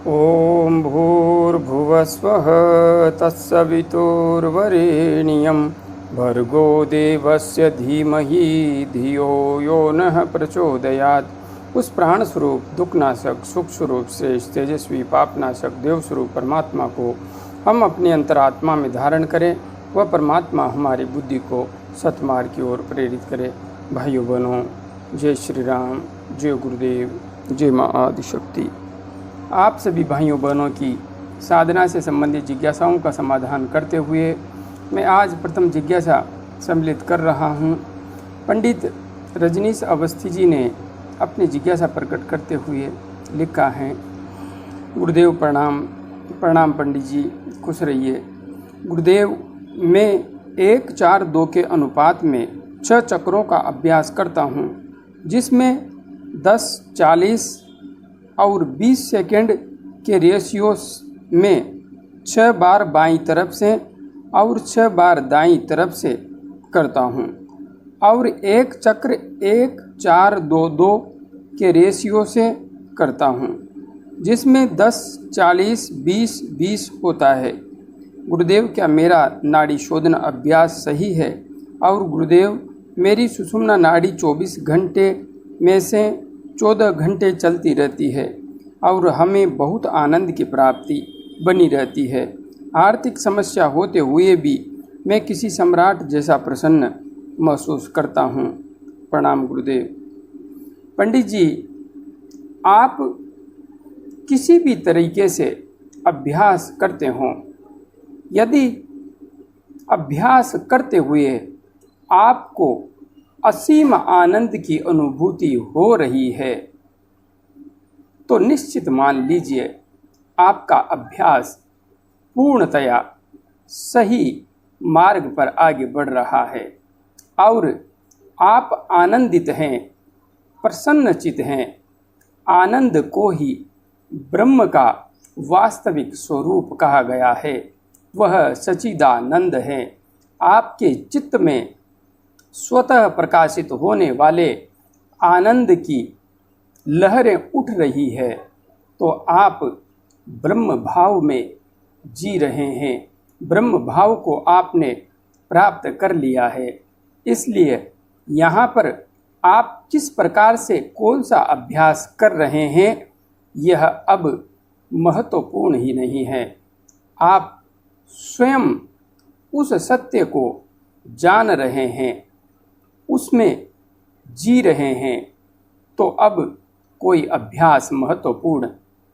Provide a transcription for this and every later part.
ॐ भूर्भुवस्वः तत्सवितुर्वरेण्यं भर्गो देवस्य धीमहि धियो यो नः प्रचोदयात्। उस प्राण स्वरूप, दुखनाशक, सुख स्वरूप, श्रेष्ठ, तेजस्वी, पापनाशक, देव स्वरूप परमात्मा को हम अपनी अंतरात्मा में धारण करें। वह परमात्मा हमारी बुद्धि को सतमार्ग की ओर प्रेरित करे। भाइयों बहनों, जय श्री राम, जय गुरुदेव, जय माँ आदिशक्ति। आप सभी भाइयों बहनों की साधना से संबंधित जिज्ञासाओं का समाधान करते हुए मैं आज प्रथम जिज्ञासा सम्मिलित कर रहा हूँ। पंडित रजनीश अवस्थी जी ने अपनी जिज्ञासा प्रकट करते हुए लिखा है। गुरुदेव प्रणाम। प्रणाम पंडित जी, खुश रहिए। गुरुदेव, मैं 1-4-2 के अनुपात में 6 चक्रों का अभ्यास करता हूँ, जिसमें 10, 40 और 20 सेकंड के रेशियो में 6 बार बाईं तरफ से और 6 बार दाईं तरफ से करता हूँ, और एक चक्र 1-4-2-2 के रेशियो से करता हूँ, जिसमें 10, 40, 20, 20 होता है। गुरुदेव, क्या मेरा नाड़ी शोधन अभ्यास सही है? और गुरुदेव, मेरी सुषुम्ना नाड़ी 24 घंटे में से 14 घंटे चलती रहती है और हमें बहुत आनंद की प्राप्ति बनी रहती है। आर्थिक समस्या होते हुए भी मैं किसी सम्राट जैसा प्रसन्न महसूस करता हूँ। प्रणाम गुरुदेव। पंडित जी, आप किसी भी तरीके से अभ्यास करते हों, यदि अभ्यास करते हुए आपको असीम आनंद की अनुभूति हो रही है, तो निश्चित मान लीजिए आपका अभ्यास पूर्णतया सही मार्ग पर आगे बढ़ रहा है और आप आनंदित हैं, प्रसन्नचित हैं। आनंद को ही ब्रह्म का वास्तविक स्वरूप कहा गया है। वह सच्चिदानंद है। आपके चित्त में स्वतः प्रकाशित होने वाले आनंद की लहरें उठ रही है, तो आप ब्रह्म भाव में जी रहे हैं। ब्रह्म भाव को आपने प्राप्त कर लिया है। इसलिए यहाँ पर आप किस प्रकार से कौन सा अभ्यास कर रहे हैं, यह अब महत्वपूर्ण ही नहीं है। आप स्वयं उस सत्य को जान रहे हैं, उसमें जी रहे हैं, तो अब कोई अभ्यास महत्वपूर्ण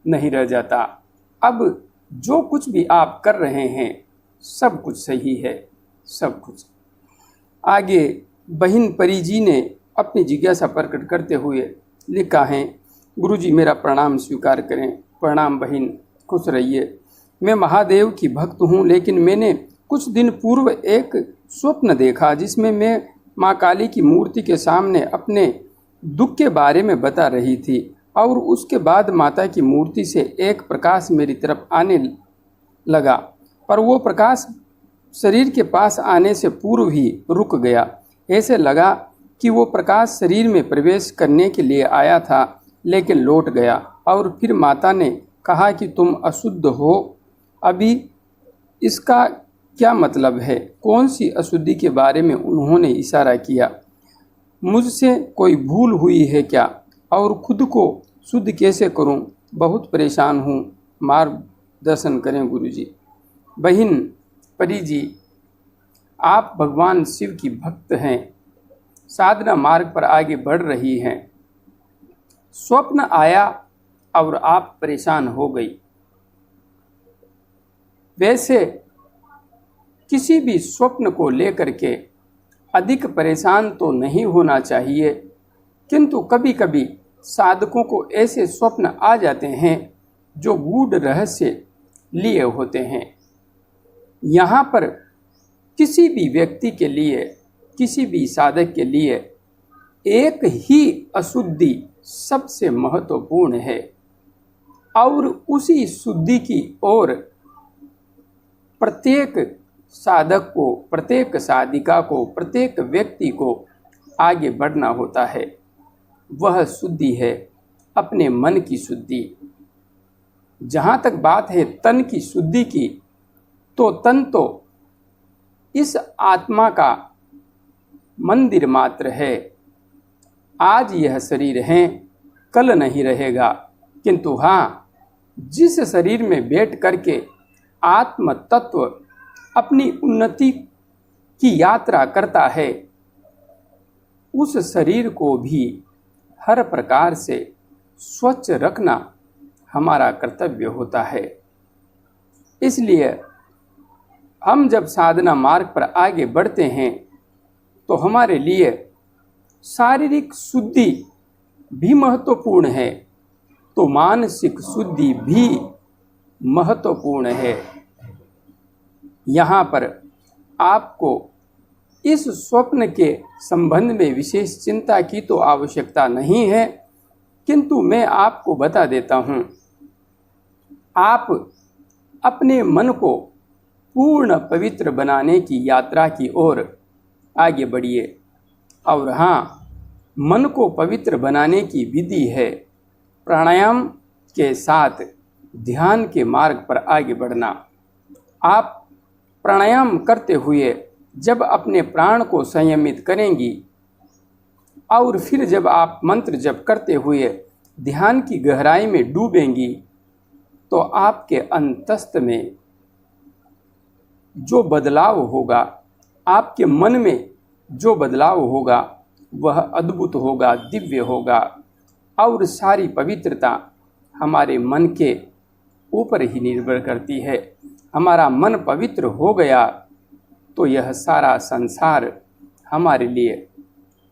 नहीं रह जाता। अब जो कुछ भी आप कर रहे हैं सब कुछ सही है, सब कुछ। आगे बहिन परी जी ने अपनी जिज्ञासा प्रकट करते हुए लिखा है। गुरुजी, मेरा प्रणाम स्वीकार करें। प्रणाम बहिन, खुश रहिए। मैं महादेव की भक्त हूँ, लेकिन मैंने कुछ दिन पूर्व एक स्वप्न देखा जिसमें मैं माँ काली की मूर्ति के सामने अपने दुख के बारे में बता रही थी, और उसके बाद माता की मूर्ति से एक प्रकाश मेरी तरफ आने लगा, पर वो प्रकाश शरीर के पास आने से पूर्व ही रुक गया। ऐसे लगा कि वो प्रकाश शरीर में प्रवेश करने के लिए आया था, लेकिन लौट गया। और फिर माता ने कहा कि तुम अशुद्ध हो। अभी इसका क्या मतलब है? कौन सी अशुद्धि के बारे में उन्होंने इशारा किया? मुझसे कोई भूल हुई है क्या? और खुद को शुद्ध कैसे करूं? बहुत परेशान हूं, मार्गदर्शन करें गुरुजी। बहिन परी जी, आप भगवान शिव की भक्त हैं, साधना मार्ग पर आगे बढ़ रही हैं। स्वप्न आया और आप परेशान हो गई। वैसे किसी भी स्वप्न को लेकर के अधिक परेशान तो नहीं होना चाहिए, किंतु कभी कभी साधकों को ऐसे स्वप्न आ जाते हैं जो गूढ़ रहस्य लिए होते हैं। यहाँ पर किसी भी व्यक्ति के लिए, किसी भी साधक के लिए एक ही अशुद्धि सबसे महत्वपूर्ण है, और उसी शुद्धि की ओर प्रत्येक साधक को, प्रत्येक साधिका को, प्रत्येक व्यक्ति को आगे बढ़ना होता है। वह शुद्धि है अपने मन की शुद्धि। जहाँ तक बात है तन की शुद्धि की, तो तन तो इस आत्मा का मंदिर मात्र है। आज यह शरीर है, कल नहीं रहेगा, किंतु हाँ, जिस शरीर में बैठ करके आत्म तत्व अपनी उन्नति की यात्रा करता है, उस शरीर को भी हर प्रकार से स्वच्छ रखना हमारा कर्तव्य होता है। इसलिए हम जब साधना मार्ग पर आगे बढ़ते हैं तो हमारे लिए शारीरिक शुद्धि भी महत्वपूर्ण है, तो मानसिक शुद्धि भी महत्वपूर्ण है। यहाँ पर आपको इस स्वप्न के संबंध में विशेष चिंता की तो आवश्यकता नहीं है, किंतु मैं आपको बता देता हूँ, आप अपने मन को पूर्ण पवित्र बनाने की यात्रा की ओर आगे बढ़िए। और हाँ, मन को पवित्र बनाने की विधि है प्राणायाम के साथ ध्यान के मार्ग पर आगे बढ़ना। आप प्राणायाम करते हुए जब अपने प्राण को संयमित करेंगी और फिर जब आप मंत्र जप करते हुए ध्यान की गहराई में डूबेंगी, तो आपके अंतस्थ में जो बदलाव होगा, आपके मन में जो बदलाव होगा, वह अद्भुत होगा, दिव्य होगा। और सारी पवित्रता हमारे मन के ऊपर ही निर्भर करती है। हमारा मन पवित्र हो गया तो यह सारा संसार हमारे लिए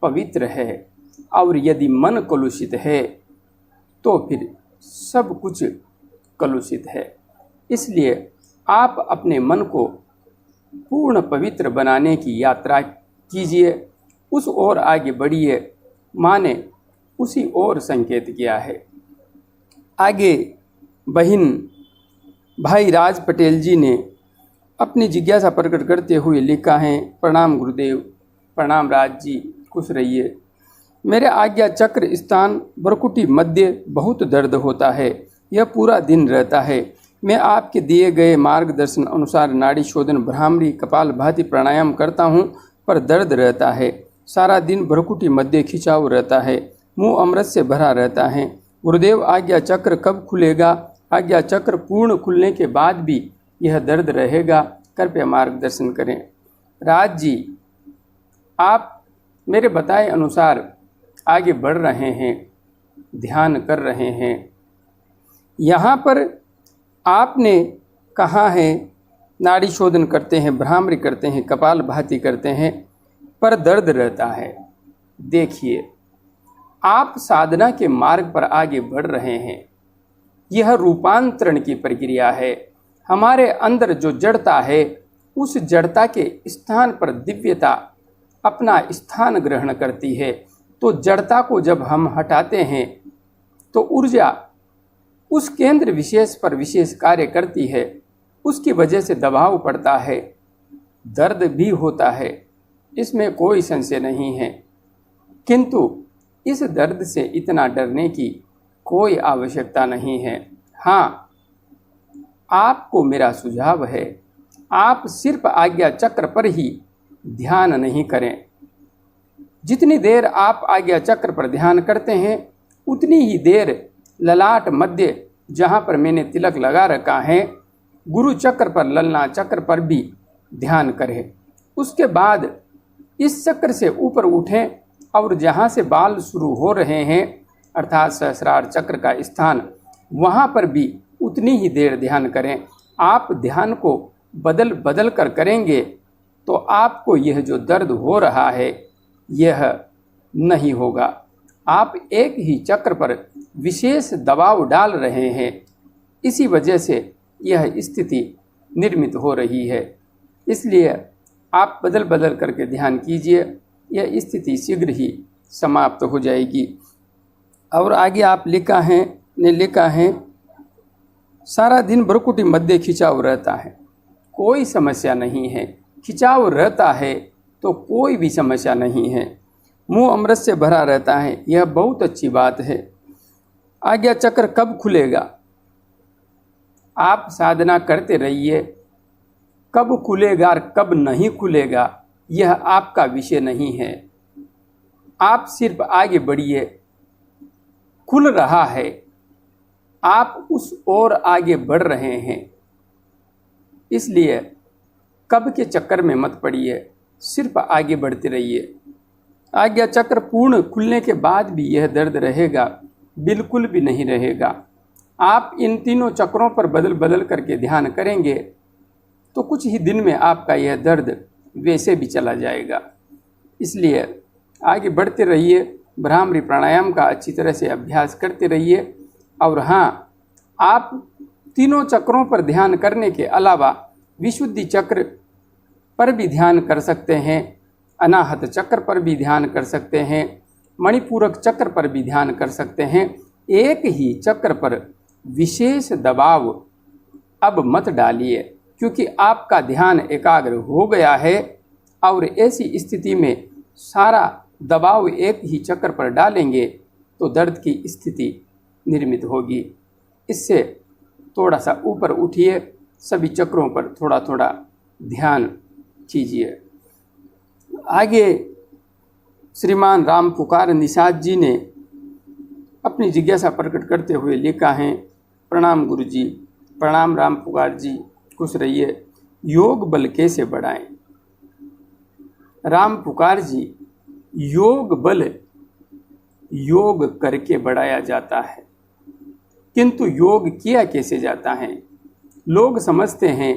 पवित्र है, और यदि मन कलुषित है तो फिर सब कुछ कलुषित है। इसलिए आप अपने मन को पूर्ण पवित्र बनाने की यात्रा कीजिए, उस ओर आगे बढ़िए। माँ ने उसी ओर संकेत किया है। आगे बहन भाई राज पटेल जी ने अपनी जिज्ञासा प्रकट करते हुए लिखा है, प्रणाम गुरुदेव, प्रणाम राज जी, खुश रहिए। मेरे आज्ञा चक्र स्थान भ्रुकुटी मध्य बहुत दर्द होता है, यह पूरा दिन रहता है। मैं आपके दिए गए मार्गदर्शन अनुसार नाड़ी शोधन, भ्रामरी, कपालभाति प्राणायाम करता हूँ, पर दर्द रहता है। सारा दिन भ्रुकुटी मध्य खिंचाव रहता है, मुंह अमृत से भरा रहता है। गुरुदेव, आज्ञा चक्र कब खुलेगा? आज्ञा चक्र पूर्ण खुलने के बाद भी यह दर्द रहेगा, कृपया मार्गदर्शन करें। राज जी, आप मेरे बताए अनुसार आगे बढ़ रहे हैं, ध्यान कर रहे हैं। यहाँ पर आपने कहा है नाड़ी शोधन करते हैं, भ्रामरी करते हैं, कपालभाति करते हैं, पर दर्द रहता है। देखिए, आप साधना के मार्ग पर आगे बढ़ रहे हैं, यह रूपांतरण की प्रक्रिया है। हमारे अंदर जो जड़ता है, उस जड़ता के स्थान पर दिव्यता अपना स्थान ग्रहण करती है। तो जड़ता को जब हम हटाते हैं तो ऊर्जा उस केंद्र विशेष पर विशेष कार्य करती है, उसकी वजह से दबाव पड़ता है, दर्द भी होता है, इसमें कोई संशय नहीं है। किंतु इस दर्द से इतना डरने की कोई आवश्यकता नहीं है। हाँ, आपको मेरा सुझाव है, आप सिर्फ आज्ञा चक्र पर ही ध्यान नहीं करें। जितनी देर आप आज्ञा चक्र पर ध्यान करते हैं, उतनी ही देर ललाट मध्य जहाँ पर मैंने तिलक लगा रखा है, गुरु चक्र पर, ललना चक्र पर भी ध्यान करें। उसके बाद इस चक्र से ऊपर उठें और जहाँ से बाल शुरू हो रहे हैं, अर्थात सहस्रार चक्र का स्थान, वहाँ पर भी उतनी ही देर ध्यान करें। आप ध्यान को बदल बदल कर करेंगे तो आपको यह जो दर्द हो रहा है, यह नहीं होगा। आप एक ही चक्र पर विशेष दबाव डाल रहे हैं, इसी वजह से यह स्थिति निर्मित हो रही है। इसलिए आप बदल बदल करके ध्यान कीजिए, यह स्थिति शीघ्र ही समाप्त हो जाएगी। और आगे आप लिखा है सारा दिन भ्रुकुटी मध्य खिंचाव रहता है, कोई समस्या नहीं है। खिंचाव रहता है तो कोई भी समस्या नहीं है। मुंह अमृत से भरा रहता है, यह बहुत अच्छी बात है। आज्ञा चक्र कब खुलेगा? आप साधना करते रहिए। कब खुलेगा और कब नहीं खुलेगा यह आपका विषय नहीं है। आप सिर्फ आगे बढ़िए। खुल रहा है, आप उस ओर आगे बढ़ रहे हैं। इसलिए कब के चक्कर में मत पड़िए, सिर्फ आगे बढ़ते रहिए। आज्ञा चक्र पूर्ण खुलने के बाद भी यह दर्द रहेगा? बिल्कुल भी नहीं रहेगा। आप इन तीनों चक्रों पर बदल बदल करके ध्यान करेंगे तो कुछ ही दिन में आपका यह दर्द वैसे भी चला जाएगा। इसलिए आगे बढ़ते रहिए, भ्रामरी प्राणायाम का अच्छी तरह से अभ्यास करते रहिए। और हाँ, आप तीनों चक्रों पर ध्यान करने के अलावा विशुद्धि चक्र पर भी ध्यान कर सकते हैं, अनाहत चक्र पर भी ध्यान कर सकते हैं, मणिपूरक चक्र पर भी ध्यान कर सकते हैं। एक ही चक्र पर विशेष दबाव अब मत डालिए, क्योंकि आपका ध्यान एकाग्र हो गया है और ऐसी स्थिति में सारा दबाव एक ही चक्र पर डालेंगे तो दर्द की स्थिति निर्मित होगी। इससे थोड़ा सा ऊपर उठिए, सभी चक्रों पर थोड़ा थोड़ा ध्यान कीजिए। आगे श्रीमान राम पुकार निषाद जी ने अपनी जिज्ञासा प्रकट करते हुए लिखा है। प्रणाम गुरु जी, प्रणाम राम पुकार जी, खुश रहिए। योग बल कैसे बढ़ाएं? राम पुकार जी, योग बल योग करके बढ़ाया जाता है, किंतु योग किया कैसे जाता है? लोग समझते हैं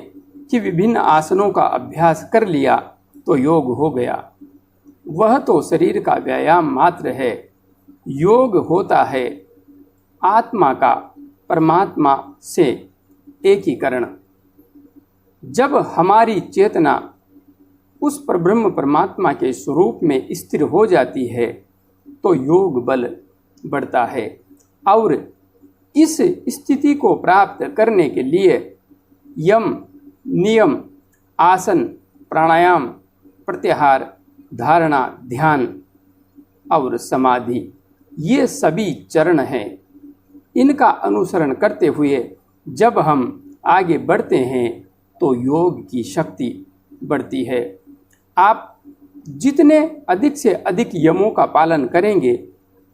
कि विभिन्न आसनों का अभ्यास कर लिया तो योग हो गया। वह तो शरीर का व्यायाम मात्र है। योग होता है आत्मा का परमात्मा से एकीकरण। जब हमारी चेतना उस परब्रह्म परमात्मा के स्वरूप में स्थिर हो जाती है तो योग बल बढ़ता है। और इस स्थिति को प्राप्त करने के लिए यम, नियम, आसन, प्राणायाम, प्रत्याहार, धारणा, ध्यान और समाधि, ये सभी चरण हैं। इनका अनुसरण करते हुए जब हम आगे बढ़ते हैं तो योग की शक्ति बढ़ती है। आप जितने अधिक से अधिक यमों का पालन करेंगे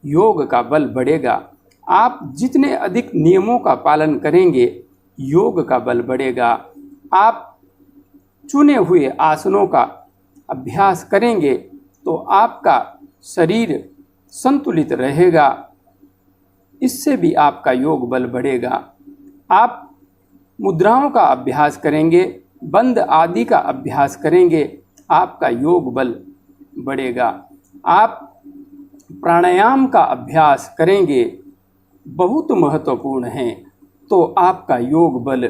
योग का बल बढ़ेगा। आप जितने अधिक नियमों का पालन करेंगे योग का बल बढ़ेगा। आप चुने हुए आसनों का अभ्यास करेंगे तो आपका शरीर संतुलित रहेगा, इससे भी आपका योग बल बढ़ेगा। आप मुद्राओं का अभ्यास करेंगे, बंद आदि का अभ्यास करेंगे, आपका योग बल बढ़ेगा। आप प्राणायाम का अभ्यास करेंगे, बहुत महत्वपूर्ण है, तो आपका योग बल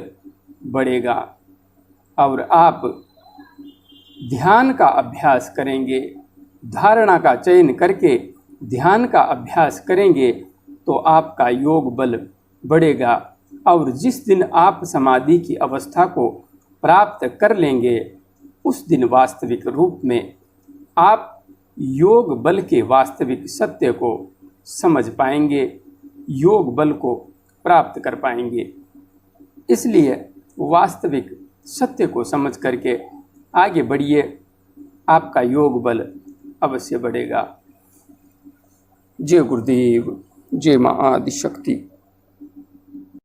बढ़ेगा। और आप ध्यान का अभ्यास करेंगे, धारणा का चयन करके ध्यान का अभ्यास करेंगे तो आपका योग बल बढ़ेगा। और जिस दिन आप समाधि की अवस्था को प्राप्त कर लेंगे उस दिन वास्तविक रूप में आप योग बल के वास्तविक सत्य को समझ पाएंगे, योग बल को प्राप्त कर पाएंगे। इसलिए वास्तविक सत्य को समझ करके आगे बढ़िए, आपका योग बल अवश्य बढ़ेगा। जय गुरुदेव, जय मां आदिशक्ति।